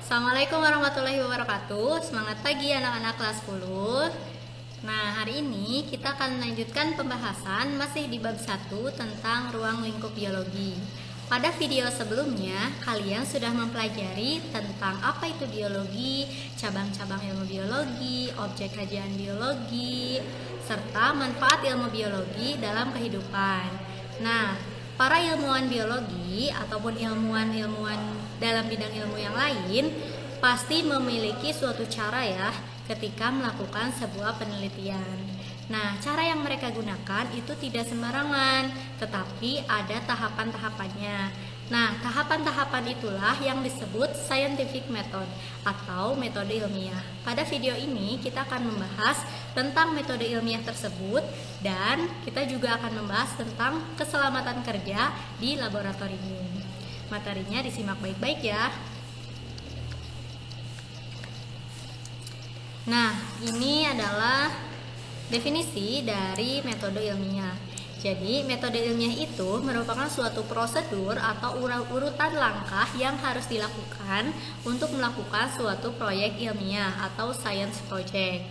Assalamualaikum warahmatullahi wabarakatuh. Semangat pagi anak-anak kelas 10. Nah, hari ini kita akan melanjutkan pembahasan masih di bab 1 tentang ruang lingkup biologi. Pada video sebelumnya, kalian sudah mempelajari tentang apa itu biologi, cabang-cabang ilmu biologi, objek kajian biologi, serta manfaat ilmu biologi dalam kehidupan. Nah, para ilmuwan biologi ataupun ilmuwan-ilmuwan dalam bidang ilmu yang lain pasti memiliki suatu cara ya ketika melakukan sebuah penelitian. Nah, cara yang mereka gunakan itu tidak sembarangan, tetapi ada tahapan-tahapannya. Nah, tahapan-tahapan itulah yang disebut scientific method atau metode ilmiah. Pada video ini kita akan membahas tentang metode ilmiah tersebut dan kita juga akan membahas tentang keselamatan kerja di laboratorium. Materinya disimak baik-baik ya. Nah, ini adalah definisi dari metode ilmiah. Jadi, metode ilmiah itu merupakan suatu prosedur atau urutan langkah yang harus dilakukan untuk melakukan suatu proyek ilmiah atau science project.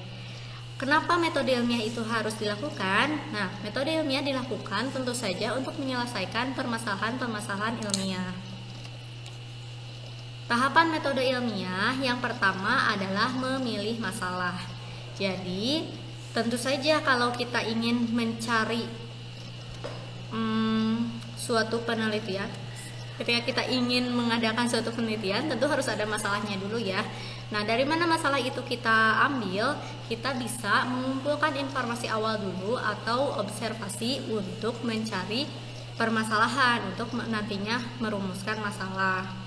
Kenapa metode ilmiah itu harus dilakukan? Nah, metode ilmiah dilakukan tentu saja untuk menyelesaikan permasalahan-permasalahan ilmiah. Tahapan metode ilmiah yang pertama adalah memilih masalah. Jadi, tentu saja kalau kita ingin mencari suatu penelitian, ketika kita ingin mengadakan suatu penelitian, tentu harus ada masalahnya dulu ya. Nah, dari mana masalah itu kita ambil? Kita bisa mengumpulkan informasi awal dulu atau observasi untuk mencari permasalahan, untuk nantinya merumuskan masalah.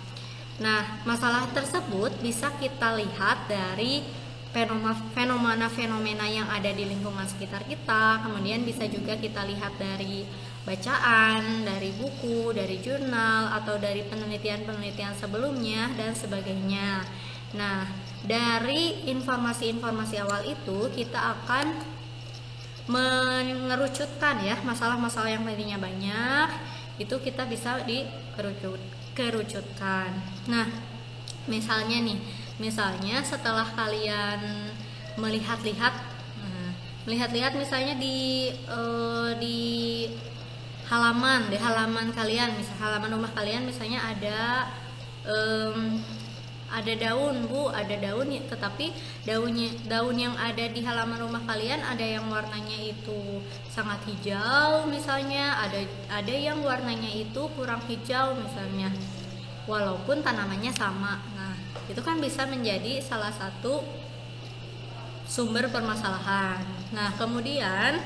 Nah, masalah tersebut bisa kita lihat dari fenomena-fenomena yang ada di lingkungan sekitar kita. Kemudian bisa juga kita lihat dari bacaan, dari buku, dari jurnal, atau dari penelitian-penelitian sebelumnya dan sebagainya. Nah, dari informasi-informasi awal itu kita akan mengerucutkan ya masalah-masalah yang tadinya banyak, itu kita bisa dikerucutkan. Nah, misalnya setelah kalian melihat-lihat misalnya di halaman kalian, misal halaman rumah kalian misalnya ada daun, Bu, ada daun, tetapi daun yang ada di halaman rumah kalian ada yang warnanya itu sangat hijau misalnya, ada yang warnanya itu kurang hijau misalnya, walaupun tanamannya sama. Nah, itu kan bisa menjadi salah satu sumber permasalahan. Nah, kemudian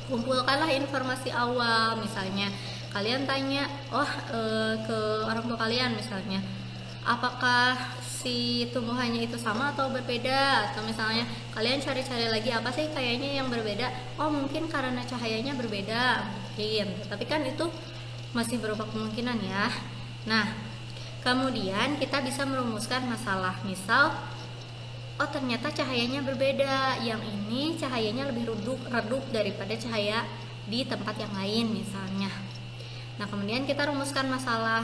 kumpulkanlah informasi awal. Misalnya kalian tanya ke orang tua kalian misalnya, apakah si tumbuhannya itu sama atau berbeda, atau misalnya kalian cari-cari lagi apa sih kayaknya yang berbeda, mungkin karena cahayanya berbeda mungkin, tapi kan itu masih berupa kemungkinan ya. Nah, kemudian kita bisa merumuskan masalah. Misal, ternyata cahayanya berbeda, yang ini cahayanya lebih redup daripada cahaya di tempat yang lain misalnya. Nah, kemudian kita rumuskan masalah.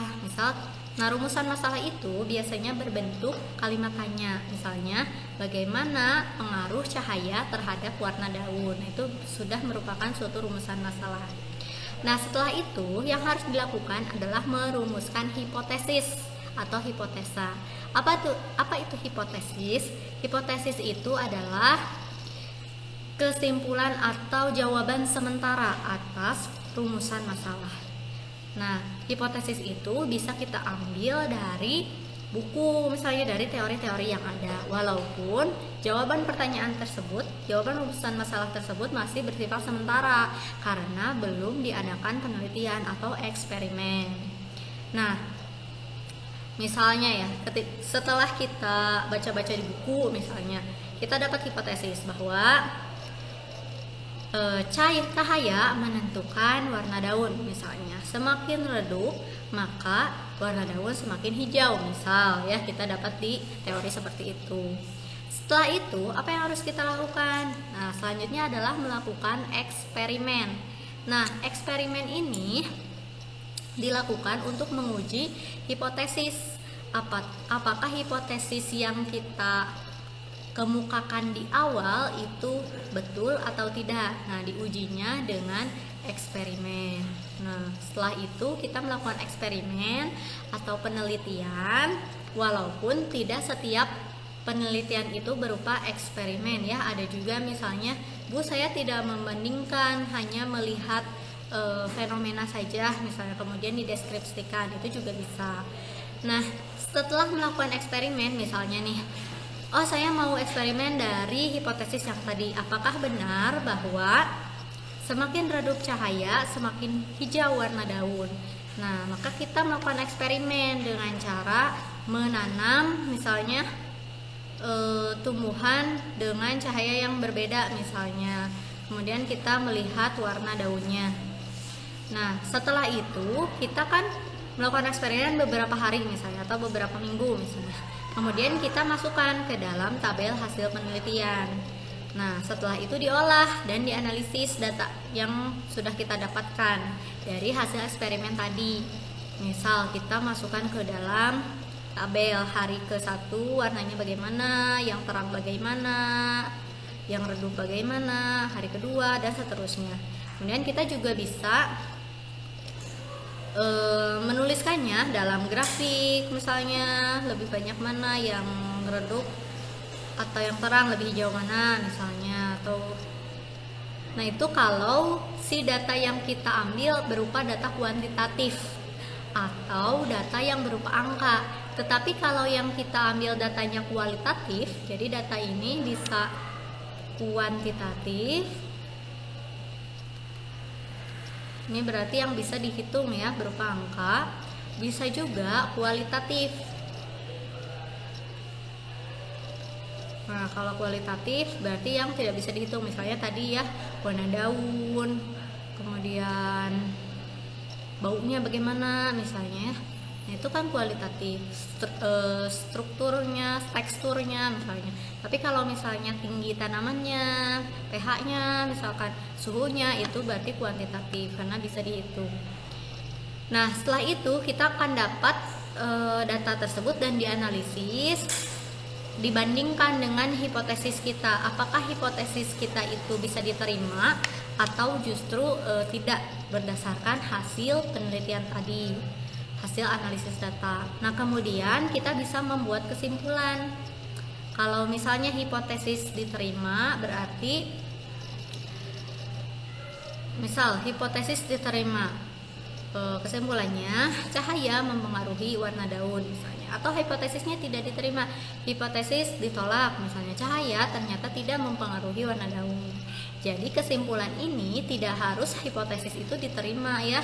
Rumusan masalah itu biasanya berbentuk kalimat tanya. Misalnya, bagaimana pengaruh cahaya terhadap warna daun? Nah, itu sudah merupakan suatu rumusan masalah. Nah, setelah itu yang harus dilakukan adalah merumuskan hipotesis atau hipotesa. Apa itu hipotesis? Hipotesis itu adalah kesimpulan atau jawaban sementara atas rumusan masalah. Nah, hipotesis itu bisa kita ambil dari buku, misalnya dari teori-teori yang ada. Walaupun jawaban pertanyaan tersebut, jawaban rumusan masalah tersebut masih bersifat sementara karena belum diadakan penelitian atau eksperimen. Nah, misalnya ya, setelah kita baca-baca di buku misalnya, kita dapat hipotesis bahwa cahaya menentukan warna daun misalnya. Semakin redup maka warna daun semakin hijau misal ya, kita dapat di teori seperti itu. Setelah itu apa yang harus kita lakukan? Nah, selanjutnya adalah melakukan eksperimen. Nah, eksperimen ini dilakukan untuk menguji hipotesis apakah hipotesis yang kita kemukakan di awal itu betul atau tidak. Nah, diujinya dengan eksperimen. Nah, setelah itu kita melakukan eksperimen atau penelitian, walaupun tidak setiap penelitian itu berupa eksperimen ya. Ada juga misalnya, Bu, saya tidak membandingkan, hanya melihat fenomena saja misalnya, kemudian dideskripsikan, itu juga bisa. Nah, setelah melakukan eksperimen misalnya nih, oh saya mau eksperimen dari hipotesis yang tadi, apakah benar bahwa semakin redup cahaya semakin hijau warna daun. Nah, maka kita melakukan eksperimen dengan cara menanam misalnya tumbuhan dengan cahaya yang berbeda misalnya, kemudian kita melihat warna daunnya. Nah, setelah itu kita kan melakukan eksperimen beberapa hari misalnya, atau beberapa minggu misalnya, kemudian kita masukkan ke dalam tabel hasil penelitian. Nah, setelah itu diolah dan dianalisis data yang sudah kita dapatkan dari hasil eksperimen tadi. Misal kita masukkan ke dalam tabel hari ke-1 warnanya bagaimana, yang terang bagaimana, yang redup bagaimana, hari kedua, dan seterusnya. Kemudian kita juga bisa menuliskannya dalam grafik, misalnya lebih banyak mana yang redup atau yang terang, lebih hijau mana misalnya, atau nah itu kalau si data yang kita ambil berupa data kuantitatif atau data yang berupa angka. Tetapi kalau yang kita ambil datanya kualitatif, jadi data ini bisa kuantitatif, ini berarti yang bisa dihitung ya berupa angka, bisa juga kualitatif. Nah, kalau kualitatif berarti yang tidak bisa dihitung, misalnya tadi ya warna daun, kemudian baunya bagaimana misalnya. Nah, itu kan kualitatif, strukturnya, teksturnya misalnya. Tapi kalau misalnya tinggi tanamannya, pH-nya, misalkan suhunya, itu berarti kuantitatif karena bisa dihitung. Nah, setelah itu kita akan dapat data tersebut dan dianalisis, dibandingkan dengan hipotesis kita. Apakah hipotesis kita itu bisa diterima atau justru tidak berdasarkan hasil penelitian tadi, hasil analisis data. Nah, kemudian kita bisa membuat kesimpulan. Kalau misalnya hipotesis diterima, berarti misal hipotesis diterima, kesimpulannya cahaya mempengaruhi warna daun misalnya. Atau hipotesisnya tidak diterima, hipotesis ditolak misalnya, cahaya ternyata tidak mempengaruhi warna daun. Jadi kesimpulan ini tidak harus hipotesis itu diterima ya.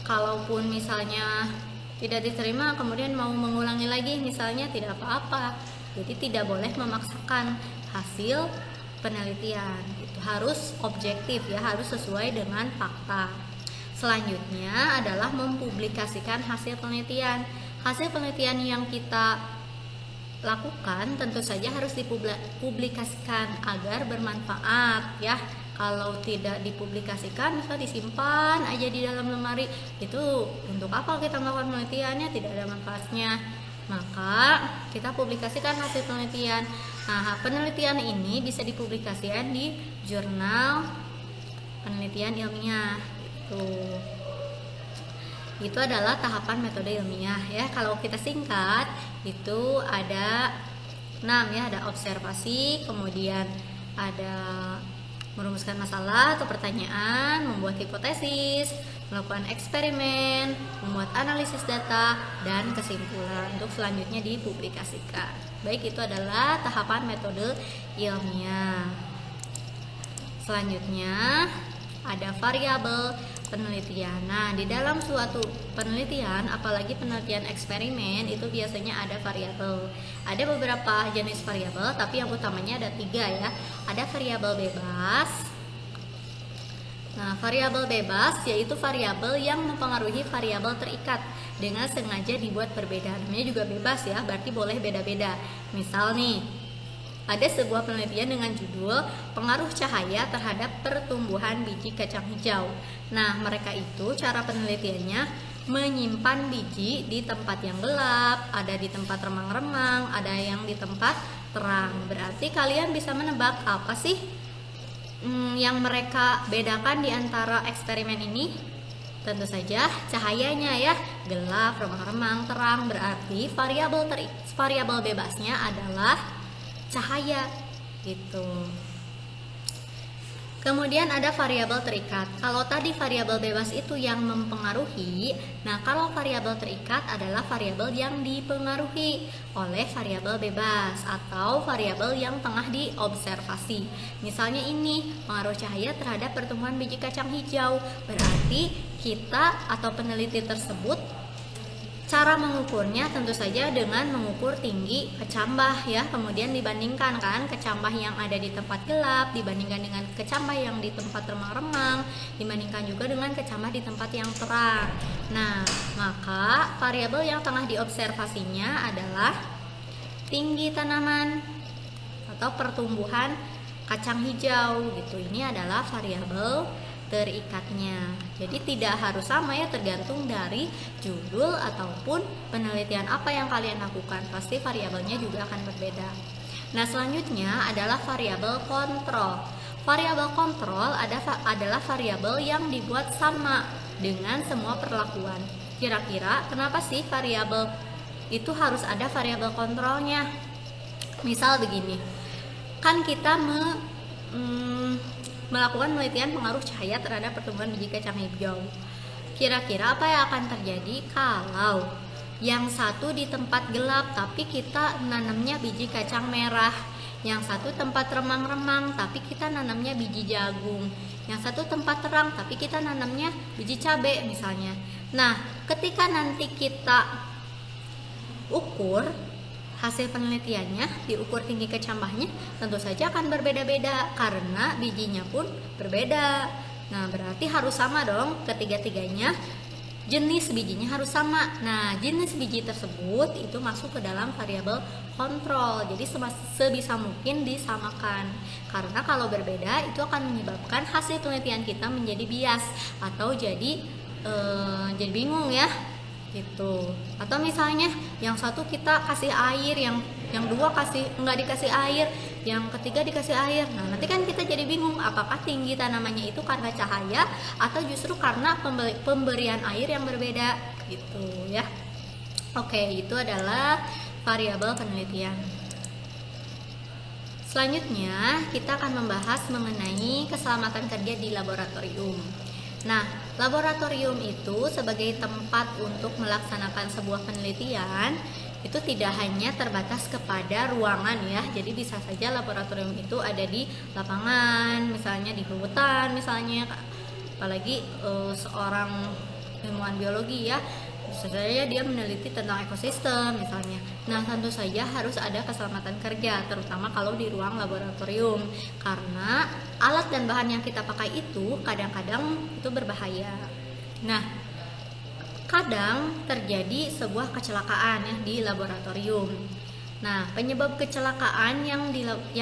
Kalaupun misalnya tidak diterima kemudian mau mengulangi lagi misalnya, tidak apa-apa. Jadi tidak boleh memaksakan hasil penelitian, itu harus objektif ya, harus sesuai dengan fakta. Selanjutnya adalah mempublikasikan hasil penelitian. Hasil penelitian yang kita lakukan tentu saja harus dipublikasikan agar bermanfaat ya. Kalau tidak dipublikasikan, misal disimpan aja di dalam lemari, itu untuk apa kita melakukan penelitiannya, tidak ada manfaatnya. Maka kita publikasikan hasil penelitian. Nah, penelitian ini bisa dipublikasikan di jurnal penelitian ilmiah. Itu adalah tahapan metode ilmiah ya. Kalau kita singkat itu ada 6 ya, ada observasi, kemudian ada merumuskan masalah atau pertanyaan, membuat hipotesis, melakukan eksperimen, membuat analisis data, dan kesimpulan untuk selanjutnya dipublikasikan. Baik, itu adalah tahapan metode ilmiah. Selanjutnya ada variabel penelitian. Nah, di dalam suatu penelitian, apalagi penelitian eksperimen, itu biasanya ada variabel. Ada beberapa jenis variabel, tapi yang utamanya ada 3 ya. Ada variabel bebas. Nah, variabel bebas yaitu variabel yang mempengaruhi variabel terikat dengan sengaja dibuat berbeda. Namanya juga bebas ya, berarti boleh beda-beda. Misal nih, ada sebuah penelitian dengan judul pengaruh cahaya terhadap pertumbuhan biji kacang hijau. Nah, mereka itu cara penelitiannya menyimpan biji di tempat yang gelap, ada di tempat remang-remang, ada yang di tempat terang. Berarti kalian bisa menebak apa sih yang mereka bedakan di antara eksperimen ini? Tentu saja cahayanya ya, gelap, remang-remang, terang. Berarti variabel bebasnya adalah cahaya gitu. Kemudian ada variabel terikat. Kalau tadi variabel bebas itu yang mempengaruhi, nah kalau variabel terikat adalah variabel yang dipengaruhi oleh variabel bebas atau variabel yang tengah diobservasi. Misalnya ini, pengaruh cahaya terhadap pertumbuhan biji kacang hijau. Berarti kita atau peneliti tersebut cara mengukurnya tentu saja dengan mengukur tinggi kecambah ya, kemudian dibandingkan kan kecambah yang ada di tempat gelap dibandingkan dengan kecambah yang di tempat remang-remang, dibandingkan juga dengan kecambah di tempat yang terang. Nah, maka variabel yang tengah diobservasinya adalah tinggi tanaman atau pertumbuhan kacang hijau gitu. Ini adalah variabel terikatnya. Jadi tidak harus sama ya, tergantung dari judul ataupun penelitian apa yang kalian lakukan. Pasti variabelnya juga akan berbeda. Nah, selanjutnya adalah variabel kontrol. Variabel kontrol adalah variabel yang dibuat sama dengan semua perlakuan. Kira-kira kenapa sih variabel itu harus ada variabel kontrolnya? Misal begini, kan kita melakukan penelitian pengaruh cahaya terhadap pertumbuhan biji kacang hijau. Kira-kira apa yang akan terjadi kalau yang satu di tempat gelap tapi kita nanamnya biji kacang merah, yang satu tempat remang-remang tapi kita nanamnya biji jagung, yang satu tempat terang tapi kita nanamnya biji cabai misalnya. Nah, ketika nanti kita ukur hasil penelitiannya, diukur tinggi kecambahnya, tentu saja akan berbeda-beda karena bijinya pun berbeda. Nah, berarti harus sama dong ketiga-tiganya, jenis bijinya harus sama. Nah, jenis biji tersebut itu masuk ke dalam variabel kontrol. Jadi sebisa mungkin disamakan. Karena kalau berbeda itu akan menyebabkan hasil penelitian kita menjadi bias atau jadi bingung ya. Gitu. Atau misalnya yang satu kita kasih air, yang dua nggak dikasih air, yang ketiga dikasih air. Nah, nanti kan kita jadi bingung apakah tinggi tanamannya itu karena cahaya atau justru karena pemberian air yang berbeda gitu ya. Oke, itu adalah variabel penelitian. Selanjutnya kita akan membahas mengenai keselamatan kerja di laboratorium. Nah, laboratorium itu sebagai tempat untuk melaksanakan sebuah penelitian itu tidak hanya terbatas kepada ruangan ya. Jadi bisa saja laboratorium itu ada di lapangan, misalnya di hutan misalnya. Apalagi seorang ilmuwan biologi ya, bisa saja dia meneliti tentang ekosistem misalnya. Nah, tentu saja harus ada keselamatan kerja, terutama kalau di ruang laboratorium, karena alat dan bahan yang kita pakai itu kadang-kadang itu berbahaya. Nah, kadang terjadi sebuah kecelakaan ya di laboratorium. Nah, penyebab kecelakaan yang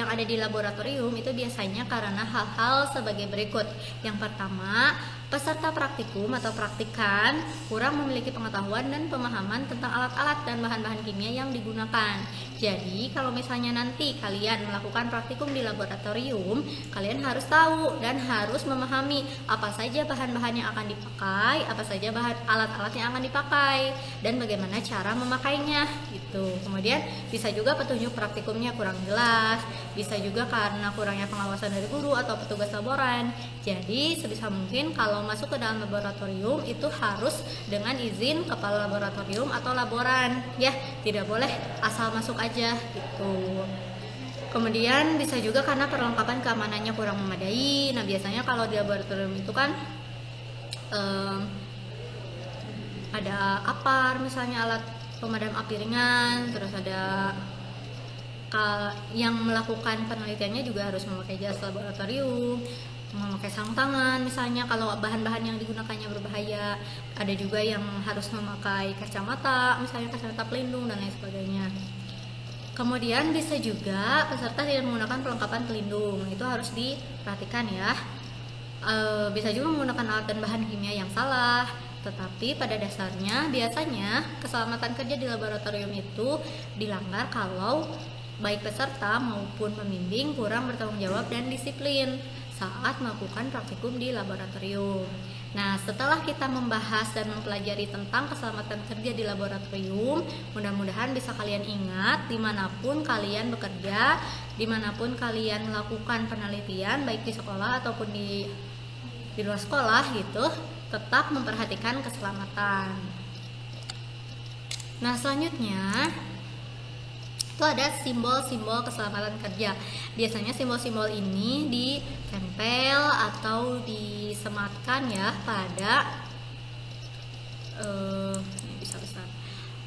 ada di laboratorium itu biasanya karena hal-hal sebagai berikut. Yang pertama, peserta praktikum atau praktikan kurang memiliki pengetahuan dan pemahaman tentang alat-alat dan bahan-bahan kimia yang digunakan. Jadi, kalau misalnya nanti kalian melakukan praktikum di laboratorium, kalian harus tahu dan harus memahami apa saja bahan-bahan yang akan dipakai, apa saja alat-alat yang akan dipakai, dan bagaimana cara memakainya gitu. Kemudian bisa juga petunjuk praktikumnya kurang jelas, bisa juga karena kurangnya pengawasan dari guru atau petugas laboran. Jadi sebisa mungkin kalau masuk ke dalam laboratorium itu harus dengan izin kepala laboratorium atau laboran ya, tidak boleh asal masuk aja gitu. Kemudian bisa juga karena perlengkapan keamanannya kurang memadai. Nah, biasanya kalau di laboratorium itu kan ada APAR misalnya, alat pemadam api ringan, terus ada yang melakukan penelitiannya juga harus memakai jas laboratorium, memakai sarung tangan misalnya kalau bahan-bahan yang digunakannya berbahaya. Ada juga yang harus memakai kacamata, misalnya kacamata pelindung dan lain sebagainya. Kemudian bisa juga peserta tidak menggunakan perlengkapan pelindung, itu harus diperhatikan ya. Bisa juga menggunakan alat dan bahan kimia yang salah, Tetapi pada dasarnya biasanya keselamatan kerja di laboratorium itu dilanggar kalau baik peserta maupun pembimbing kurang bertanggung jawab dan disiplin saat melakukan praktikum di laboratorium. Nah, setelah kita membahas dan mempelajari tentang keselamatan kerja di laboratorium, mudah-mudahan bisa kalian ingat dimanapun kalian bekerja, dimanapun kalian melakukan penelitian, baik di sekolah ataupun di luar sekolah gitu, tetap memperhatikan keselamatan. Nah, selanjutnya itu ada simbol-simbol keselamatan kerja. Biasanya simbol-simbol ini ditempel atau disematkan ya pada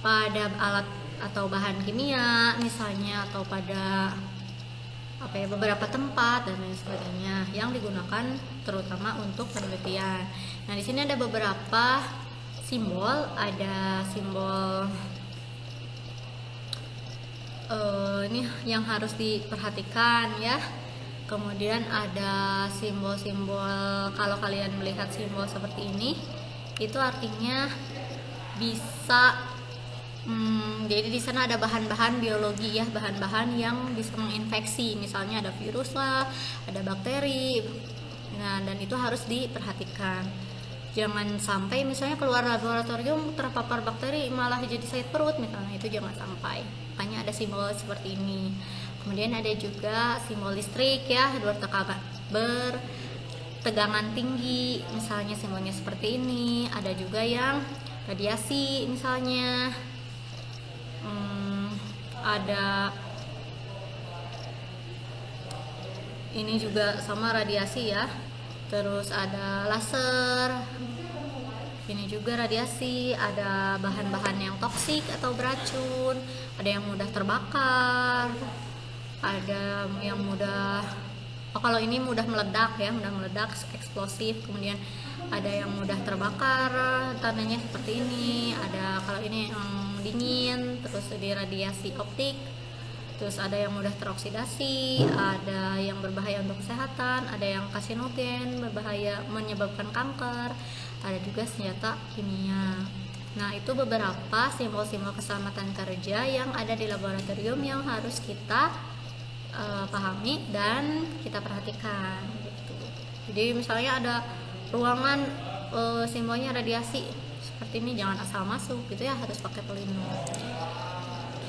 pada alat atau bahan kimia misalnya, atau pada beberapa tempat dan lain sebagainya yang digunakan terutama untuk penelitian. Nah, di sini ada beberapa simbol, ada simbol ini yang harus diperhatikan ya. Kemudian ada simbol-simbol, kalau kalian melihat simbol seperti ini, itu artinya bisa jadi di sana ada bahan-bahan biologi ya, bahan-bahan yang bisa menginfeksi, misalnya ada virus lah, ada bakteri. Nah, dan itu harus diperhatikan. Jangan sampai misalnya keluar laboratorium terpapar bakteri malah jadi sakit perut misalnya, itu jangan sampai. Makanya ada simbol seperti ini. Kemudian ada juga simbol listrik ya, bertegangan tinggi, misalnya simbolnya seperti ini. Ada juga yang radiasi misalnya, ada ini juga sama radiasi ya. Terus ada laser, ini juga radiasi. Ada bahan-bahan yang toksik atau beracun, ada yang mudah terbakar, ada yang mudah kalau ini mudah meledak ya, mudah meledak, eksplosif. Kemudian ada yang mudah terbakar, tandanya seperti ini. Ada kalau ini yang dingin, terus di radiasi optik. Terus ada yang mudah teroksidasi, ada yang berbahaya untuk kesehatan, ada yang karsinogen, berbahaya, menyebabkan kanker, ada juga senjata kimia. Nah, itu beberapa simbol-simbol keselamatan kerja yang ada di laboratorium yang harus kita pahami dan kita perhatikan gitu. Jadi misalnya ada ruangan simbolnya radiasi seperti ini, jangan asal masuk gitu ya, harus pakai pelindung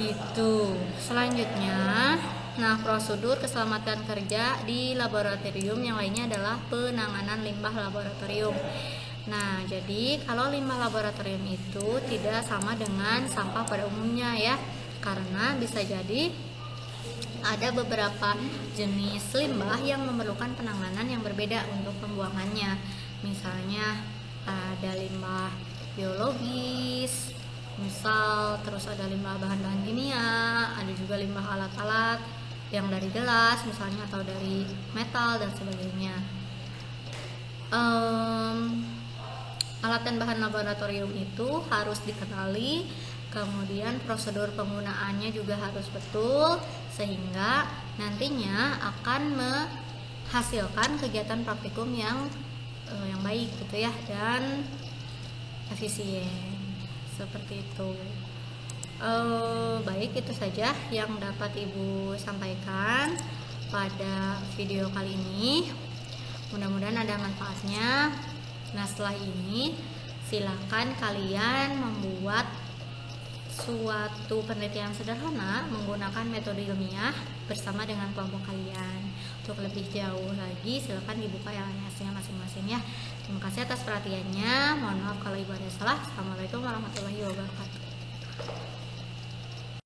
gitu. Selanjutnya, nah, prosedur keselamatan kerja di laboratorium yang lainnya adalah penanganan limbah laboratorium. Nah, jadi kalau limbah laboratorium itu tidak sama dengan sampah pada umumnya ya, karena bisa jadi ada beberapa jenis limbah yang memerlukan penanganan yang berbeda untuk pembuangannya. Misalnya ada limbah biologis, terus ada limbah bahan-bahan kimia, ada juga limbah alat-alat yang dari gelas misalnya atau dari metal dan sebagainya. Alat dan bahan laboratorium itu harus dikenali, kemudian prosedur penggunaannya juga harus betul, sehingga nantinya akan menghasilkan kegiatan praktikum yang baik gitu ya, dan efisien. Seperti itu. Baik, itu saja yang dapat Ibu sampaikan pada video kali ini. Mudah-mudahan ada manfaatnya. Nah, setelah ini silakan kalian membuat suatu penelitian sederhana menggunakan metode ilmiah bersama dengan kelompok kalian. Untuk lebih jauh lagi silakan dibuka LMS-nya masing-masing ya. Terima kasih atas perhatiannya. Mohon maaf kalau Ibu ada salah. Assalamualaikum warahmatullahi wabarakatuh.